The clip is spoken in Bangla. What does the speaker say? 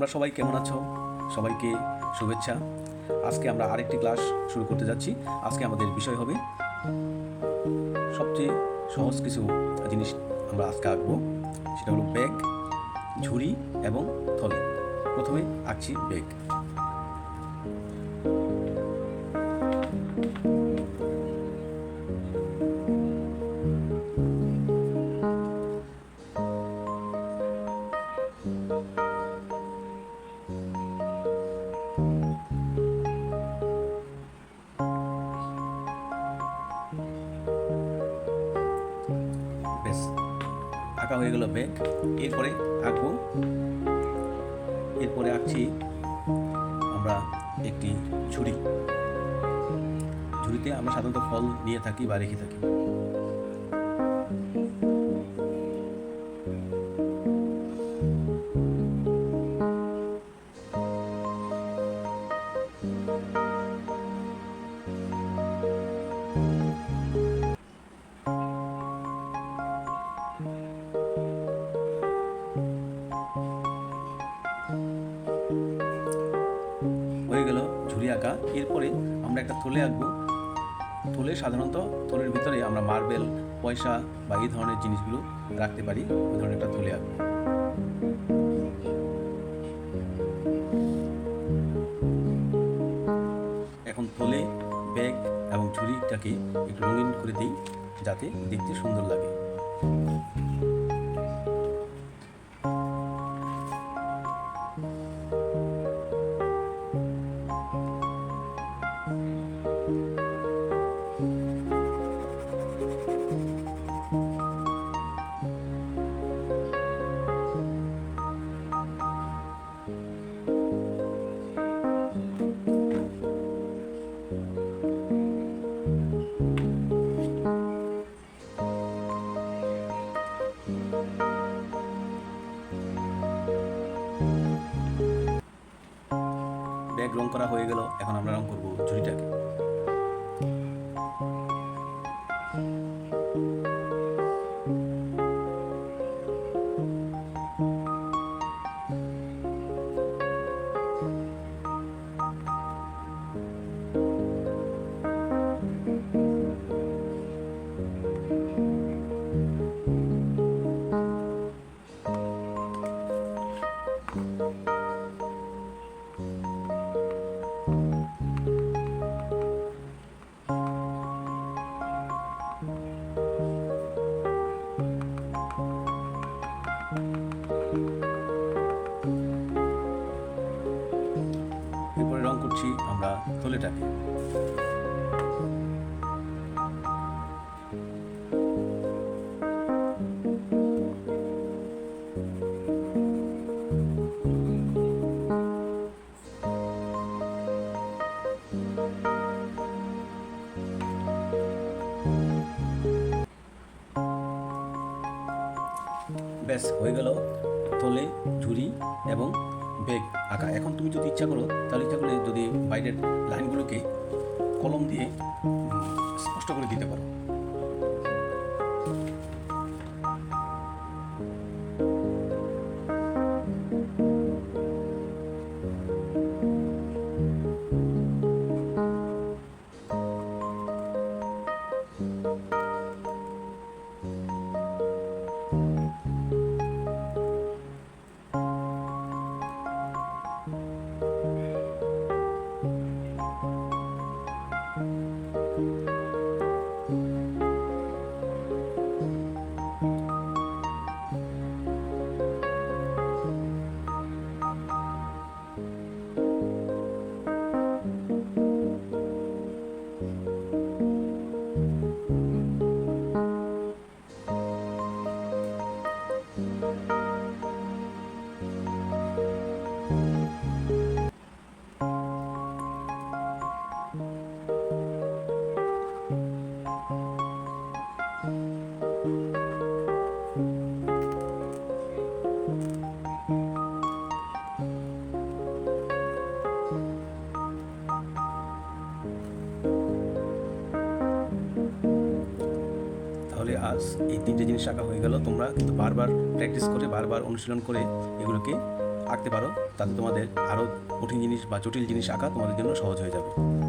তোমরা সবাই কেমন আছো? সবাইকে শুভেচ্ছা। আজকে আমরা আরেকটি ক্লাস শুরু করতে যাচ্ছি। আজকে আমাদের বিষয় হবে সবচেয়ে সহজ কিছু জিনিস আমরা আজকে আঁকবো। সেটা হলো ব্যাগ, ঝুড়ি এবং থলে। প্রথমে আঁকছি ব্যাগ। আঁকা হয়ে গেল ব্যাগ। এরপরে আঁকছি আমরা একটি ঝুড়ি। ঝুড়িতে আমরা সাধারণত ফল নিয়ে থাকি বা রেখে থাকি। হয়ে গেল ঝুড়ি আঁকা। এরপরে আমরা একটা থলে আঁকবো। সাধারণত থলের ভিতরে আমরা মার্বেল, পয়সা বা এই ধরনের জিনিসগুলো রাখতে পারি। ওই ধরনের একটা থলে আঁকবো। এখন থলে, ব্যাগ এবং ঝুড়িটাকে একটু রঙিন করে দিই যাতে দেখতে সুন্দর লাগে। ব্যাগ রং করা হয়ে গেল। এখন আমরা রং করব ঝুড়িটাকে। এরপরে রং করছি আমরা থলেটাকে। ব্যাস হয়ে গেল থলে, ঝুড়ি এবং ব্যাগ আঁকা। এখন তুমি যদি ইচ্ছা করো তাহলে যদি বাইরের লাইনগুলোকে কলম দিয়ে স্পষ্ট করে দিতে পারো। তাহলে আজ এই তিনটে জিনিস আঁকা হয়ে গেল। তোমরা কিন্তু বারবার প্র্যাকটিস করে, বারবার অনুশীলন করে এগুলোকে আঁকতে পারো, তাতে তোমাদের আরও কঠিন জিনিস বা জটিল জিনিস আঁকা তোমাদের জন্য সহজ হয়ে যাবে।